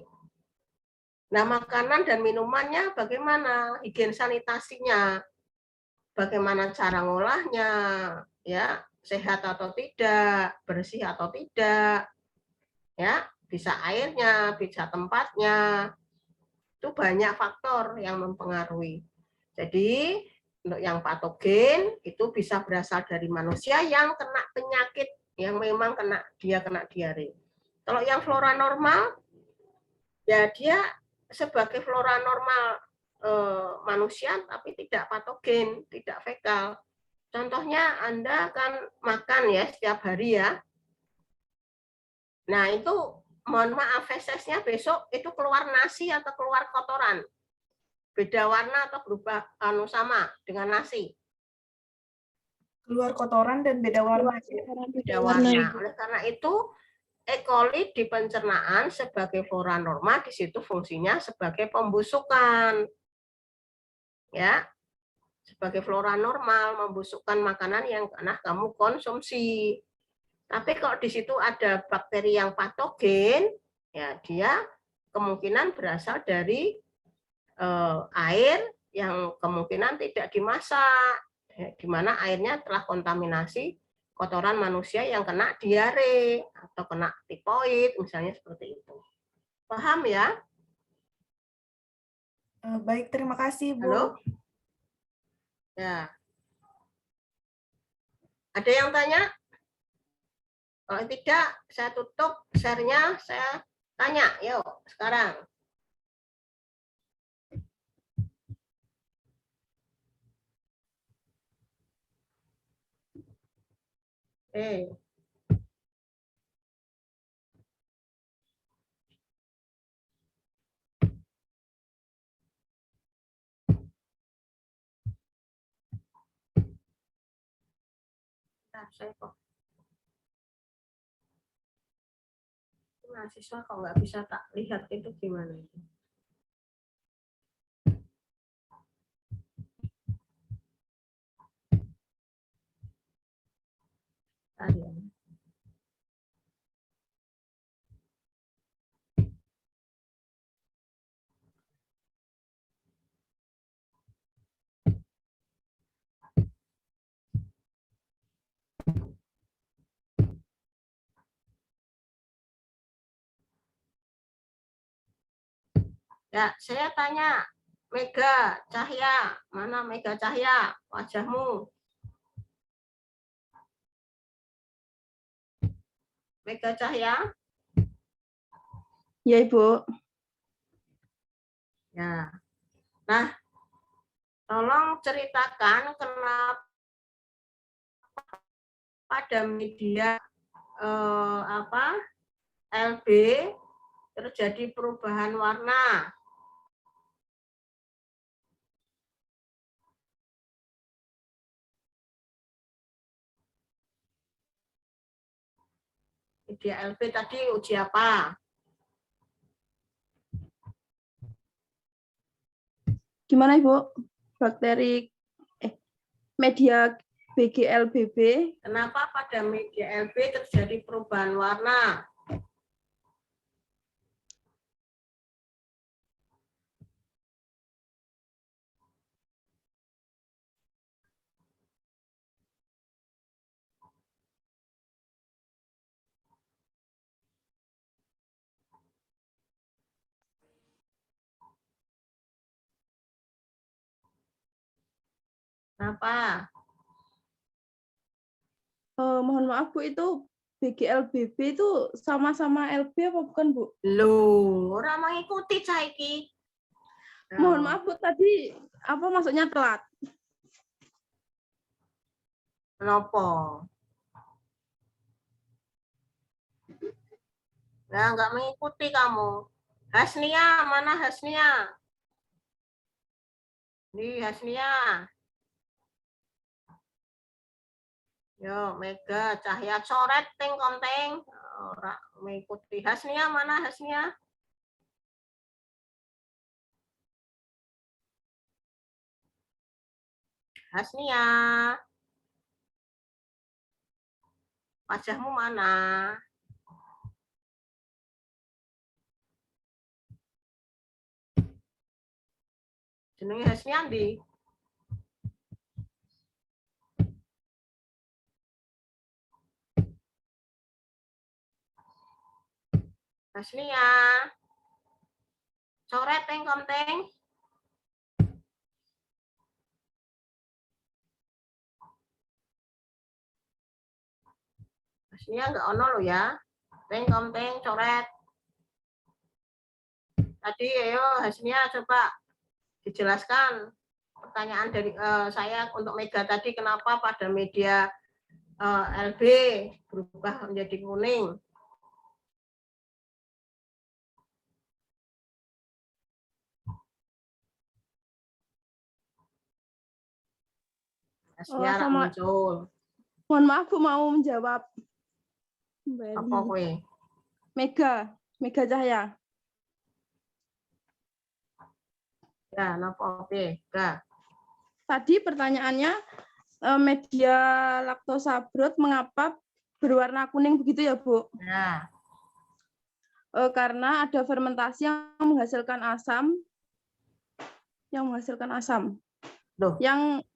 Nah, makanan dan minumannya bagaimana? Higien sanitasinya, bagaimana cara ngolahnya, ya, sehat atau tidak, bersih atau tidak, ya, bisa airnya, bisa tempatnya, itu banyak faktor yang mempengaruhi. Jadi untuk yang patogen itu bisa berasal dari manusia yang kena penyakit, yang memang dia kena diare. Kalau yang flora normal, ya dia sebagai flora normal manusia tapi tidak patogen, tidak fekal. Contohnya Anda kan makan ya setiap hari ya. Nah itu mohon maaf fesesnya besok itu keluar nasi atau keluar kotoran. Beda warna atau berubah sama dengan nasi. Keluar kotoran dan beda warna. Beda warna. Oleh karena itu E. coli di pencernaan sebagai flora normal di situ fungsinya sebagai pembusukan. Ya. Sebagai flora normal membusukkan makanan yang pernah kamu konsumsi. Tapi kalau di situ ada bakteri yang patogen, ya dia kemungkinan berasal dari air yang kemungkinan tidak dimasak, di mana airnya telah kontaminasi kotoran manusia yang kena diare atau kena tifoid, misalnya seperti itu. Paham ya? Baik, terima kasih, Bu. Halo? Ya. Ada yang tanya? Kalau tidak, saya tutup share-nya, saya tanya. Yuk, sekarang. Saya kok mahasiswa kok nggak bisa tak lihat itu gimana itu. Ya. Ya, saya tanya, Mega Cahya, mana Mega Cahya? Wajahmu. Mega Cahya? Ya, Ibu. Ya. Nah, tolong ceritakan kenapa pada media LB terjadi perubahan warna. Media LB tadi uji apa? Gimana, Ibu? Bakteri media BGLBB. Kenapa pada media LB terjadi perubahan warna? Kenapa? Mohon maaf, Bu, itu BGLBB itu sama-sama LB apa bukan, Bu? Loh, orang mengikuti saiki. Mohon maaf, Bu, tadi apa maksudnya telat? Kenapa? Nah, nggak mengikuti kamu. Hasnia, mana Hasnia? Nih, Hasnia. Yo, Mega Cahya coret ting konting. Ora mengikuti. Hasnia mana Hasnia? Hasnia. Wajahmu mana? Jenenge Hasnia ndi? Hasnia. Coret ting konting. Hasnia nggak ono lo ya. Ting konting coret. Tadi ayo Hasnia coba dijelaskan pertanyaan dari saya untuk Mega tadi, kenapa pada media LB berubah menjadi kuning. Hasnia muncul. Mohon maaf, Bu, mau menjawab. Apa kowe? Mega Cahya. Ya, napa Mega? Tadi pertanyaannya media laktosa broad mengapa berwarna kuning begitu ya, Bu? Ya. Karena ada fermentasi yang menghasilkan asam. Loh. Yang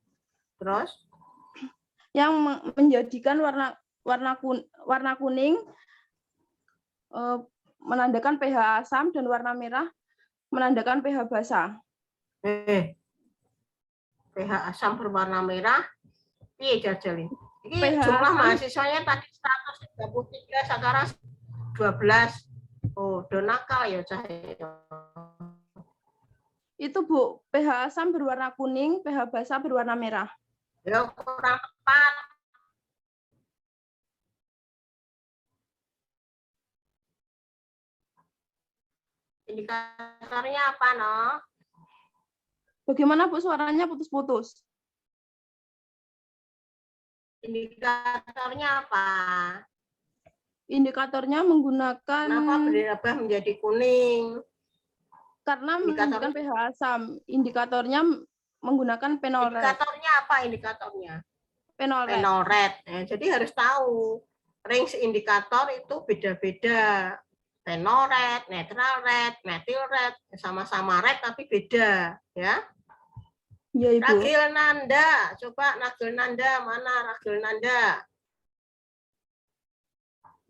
Terus? Yang menjadikan warna kuning menandakan pH asam dan warna merah menandakan pH basa. pH asam berwarna merah. Piye jajal ini? Ini pH jumlah asam, mahasiswanya tadi 133, sekarang 12. Oh, donakal ya Cahaya. Itu, Bu, pH asam berwarna kuning, pH basa berwarna merah. Ya kurang tepat. Indikatornya apa, no? Bagaimana Bu suaranya putus-putus? Indikatornya apa? Indikatornya menggunakan Kenapa berubah menjadi kuning? karena Indikator- menunjukkan pH asam. Indikatornya menggunakan phenol red. Indikatornya apa indikatornya? Phenol red. Phenol red. Jadi harus tahu range indikator itu beda-beda. Phenol red, netral red, methyl red, sama-sama red tapi beda, ya. Ya, Ibu. Ragil Nanda, coba Ragil Nanda, mana Ragil Nanda?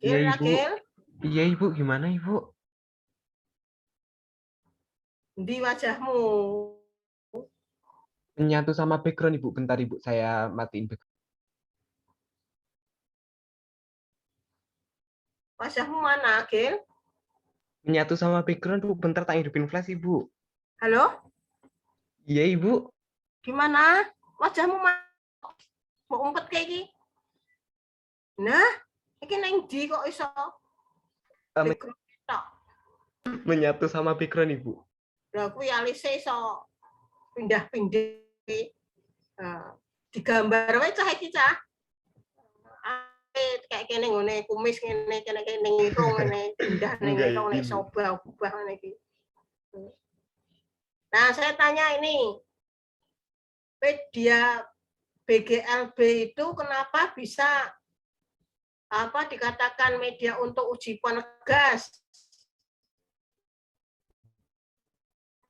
Iya, Ibu. Ragil, Iya, Ibu. Gimana, Ibu? di wajahmu. Menyatu sama background, Ibu. Bentar, Ibu. Saya matiin background. Wajahmu mana, Gil? Menyatu sama background, Bu. Bentar, tak hidupin flash, Ibu. Halo? Iya, Ibu. Gimana? Wajahmu mau umpet kayak gini? Nah, ini neng di kok iso? Background tok. Menyatu sama background, Ibu. Lah kuwi alise iso pindah-pindah. Digambar wae cah iki cah. Kayak kene ngene kumis ngene kene irung ngene pindah ning Enggak, irung nek Ibu. soba ubah ngene iki. Nah, saya tanya ini. Media BGLB itu kenapa bisa dikatakan media untuk uji penegas?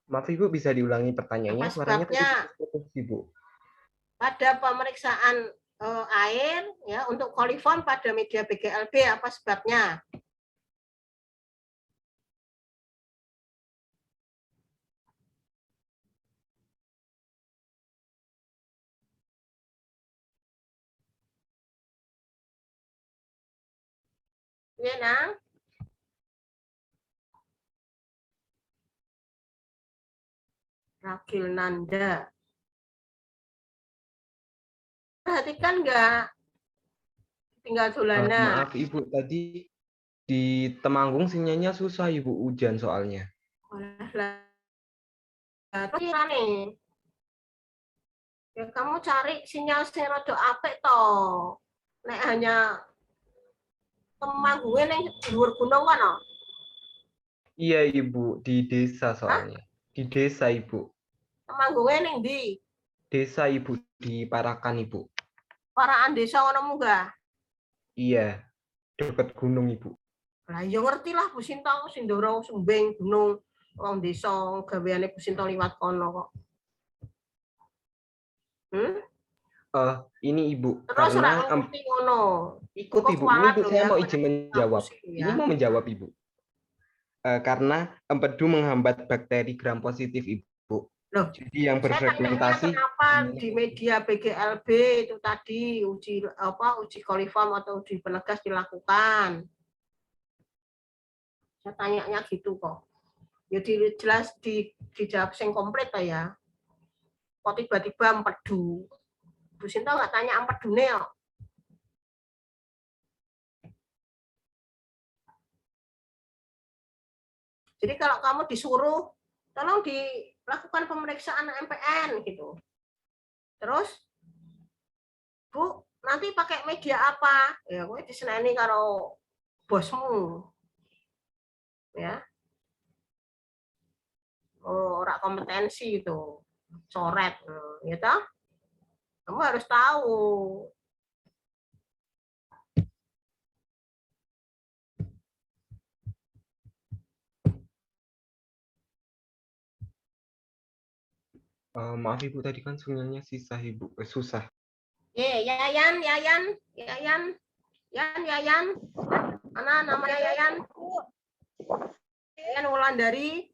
Maaf, Ibu. Bisa diulangi pertanyaannya? Apa Suaranya sebabnya? tadi putus, Ibu. Pada pemeriksaan air ya untuk koliform pada media BGLB apa sebabnya? Iya, Nang? Ragil Nanda. Perhatikan nggak? Tinggal Sulana. Maaf, Ibu. Tadi di Temanggung sinyalnya susah, Ibu. Hujan soalnya. Nih. Ya kamu cari sinyal sing rada apik to. Nek hanya Temanggunge ning dhuwur gunung kono. Iya, Ibu. Di desa soalnya. Di desa, Ibu. Temanggunge ning ndi? Desa, Ibu. Di Parakan, Ibu. Paraan desa ngono munggah. Iya. Dekat gunung, Ibu. Lah ya ngerti lah Bu Sinta sing ndoro sumbing gunung wong desa gaweane Bu Sinta liwat kono kok. Ini Ibu, Terus karena ora ngerti ngono. ikut Kok Ibu. Ini kualat Ibu, lho saya ya, mau kok izin menjawab. pusing Ini ya. mau menjawab, Ibu. Karena empedu menghambat bakteri gram positif, Ibu. Loh, jadi yang Saya tanya berfragmentasi kenapa di media BGLB itu tadi uji koliform atau uji penegas dilakukan? Saya tanyanya gitu kok. Ya jelas dijawab sing komplit ya. Kok tiba-tiba empedu? Bu Sinta nggak tanya empedune kok. Jadi kalau kamu disuruh, tolong dilakukan pemeriksaan MPN gitu. Terus, Bu, nanti pakai media apa? Ya, gue diseneni karo bosmu. Ya. Oh, ora kompetensi itu. Coret, ya toh? Kamu harus tahu. maaf Ibu, tadi kan sinyalnya susah, Ibu. Susah. Yayan. Mana namanya Yayan? Yayan Wulandari.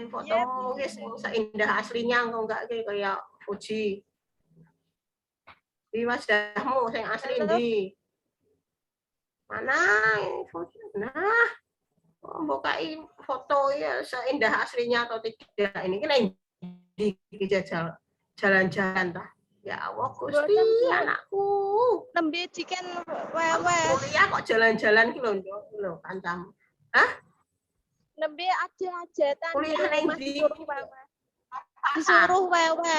Foto guys, seindah aslinya enggak kayak Fuji. Di wajahmu yang asli di mana? Nah, bukai foto ya seindah aslinya atau tidak? Ini kan di jalan-jalan dah. Ya Allah, Gusti anakku. Nembe chicken wewe. Kuliah kok jalan-jalan ki lho kancamu. Hah? nembe ada hajatan Kuliah di neng rumah di disuruh wewe. pasar. Disuruh wewe.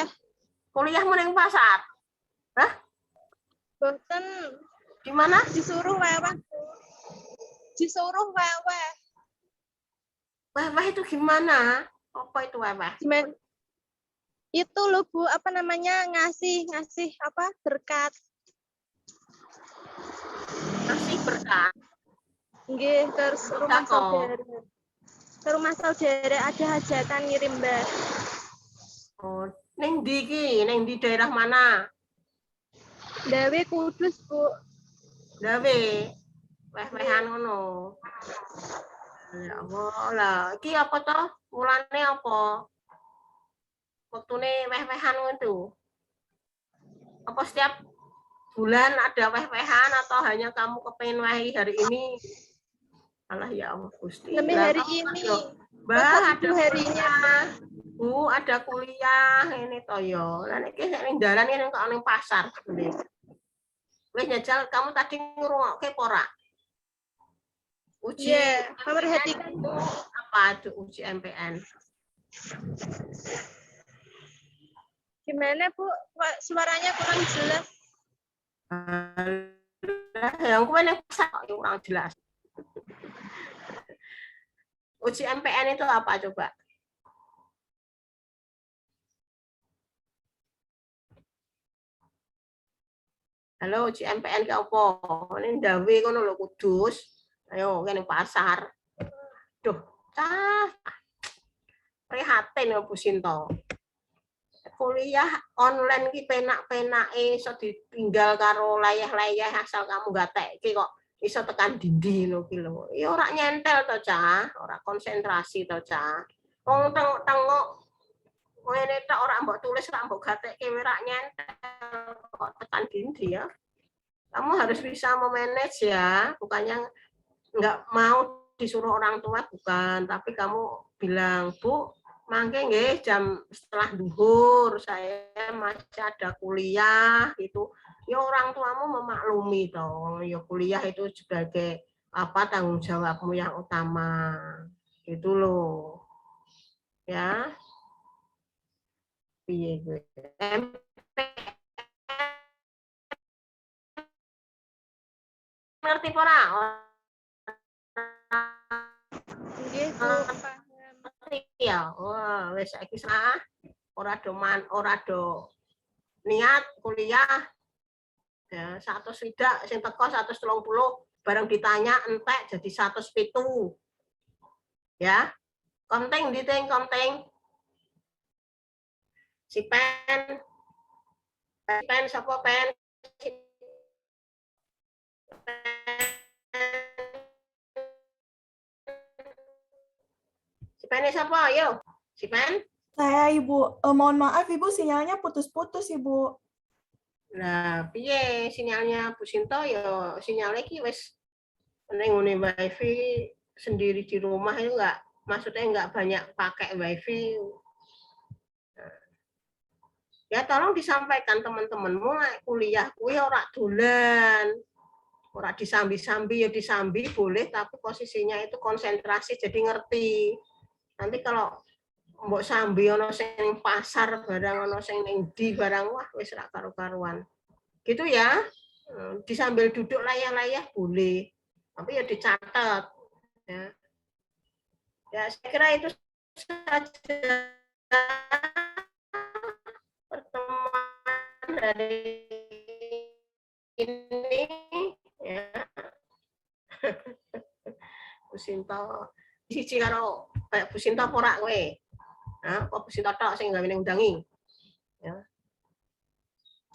Kuliahmu neng pasar. Boten Di mana? disuruh wewe. Disuruh wewe. Wah itu gimana? Apa itu wah? Gimana? Itu loh Bu, apa namanya, ngasih apa, berkat. Ngasih berkat. Nggih, terus rumah Sodako. saudara. Ke rumah saudara ada hajatan ngirim mbak. Oh, neng di daerah mana? Dawe Kudus Bu. Dawe. Weh-wehan ngono. Ya Allah lah. Iki apa toh? Mulane apa? Waktune weh-wehan itu. Apa setiap bulan ada weh-wehan atau hanya kamu kepengen wehi hari ini? Alah ya Allah Gusti. Lebih Lah, hari kamu ini. ada- Mbah Pas ada itu harinya. kuliah. Bu, ada kuliah ini toyo. Lah niki ning dalan ini kok ning pasar. Wis nyajal kamu tadi ngrungokke apa ora? Uji Iya, memperhatikan Bu. apa itu uji MPN? Gimana Bu? Kok suaranya kurang jelas. Yang kowe ning pasar kok kurang jelas. Uji MPN itu apa coba? Halo, uji MPN ke apa? Ini ndawe kono lho Kudus. Ayo kene pasar. Duh, prihatin ya Bu Sinto. Kuliah online ki penak-penake iso ditinggal karo layah-layah asal kamu gatekke kok iso tekan dindi lho ki lho. Ya ora nyentel to, Cah. Ora konsentrasi to, Cah. Wong tengok ngene tok ora mbok tulis ora mbok gatekke ora nyentel kok tekan dindi ya. Kamu harus bisa memanage ya, bukannya nggak mau disuruh orang tua bukan, tapi kamu bilang, Bu, mangke nggih jam setelah duhur saya masih ada kuliah gitu. Ya orang tuamu memaklumi dong, ya kuliah itu sebagai apa tanggung jawabmu yang utama. Gitu loh. Ya. Piye gue. Ngerti ora? Nggih Bu, paham. Ya, wah, wis saiki sah. Ora do niat kuliah. Ya, 100 swidak sing teko 130 bareng ditanya entek jadi 107. Ya. Konting diting konting. Si pen sapa pen? Si pen sapa? Ayo. Si pen? Saya Ibu, mohon maaf Ibu sinyalnya putus-putus Ibu. Nah, piye sinyalnya Bu Sinto ya sinyalnya ki wis ning ngene wifi sendiri di rumah itu enggak maksudnya enggak banyak pakai wifi. Ya tolong disampaikan teman-temanmu kuliah kuwi ora dolan. Ora disambi-sambi ya disambi boleh tapi posisinya itu konsentrasi jadi ngerti. Nanti kalau mbok sambi ana sing ning pasar barang ana sing ning ndi barang wah wis ra karo-karuan. Gitu ya. Disambil duduk layah-layah boleh. Tapi ya dicatat ya. Ya saya kira itu saja pertemuan dari ini ya. Bu Sinto siji karo kayak Bu Sinto apa ora kowe? Nah, kok Bu Sinto tok sing gawe undangi. Ya.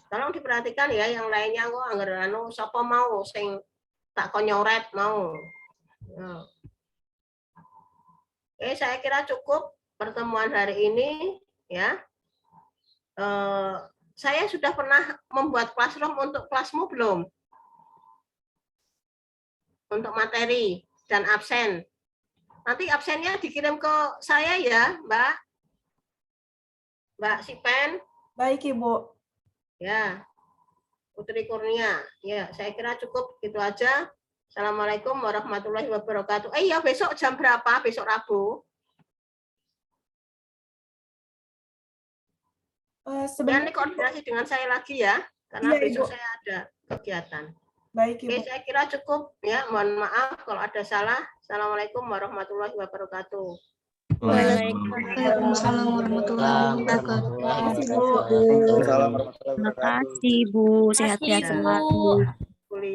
Tolong diperhatikan ya yang lainnya kok anggar anu sapa mau sing tak kon nyoret mau. Ya. Oke, saya kira cukup pertemuan hari ini ya. Saya sudah pernah membuat classroom untuk kelasmu belum? Untuk materi dan absen. Nanti absennya dikirim ke saya ya, Mbak. Mbak Sipen. Baik Ibu. Ya. Putri Kurnia. Ya, saya kira cukup gitu aja. Assalamualaikum warahmatullahi wabarakatuh. Iya, besok jam berapa? Besok Rabu. Nanti Sebenarnya koordinasi dengan saya lagi ya, karena Iya, besok Ibu. saya ada kegiatan. Baik, Oke, Ibu. saya kira cukup ya. Mohon maaf kalau ada salah. Assalamualaikum warahmatullahi wabarakatuh. Waalaikumsalam warahmatullahi wabarakatuh. Terima kasih, Bu. Waalaikumsalam warahmatullahi Terima wabarakatuh. kasih, Bu. Sehat-sehat selalu.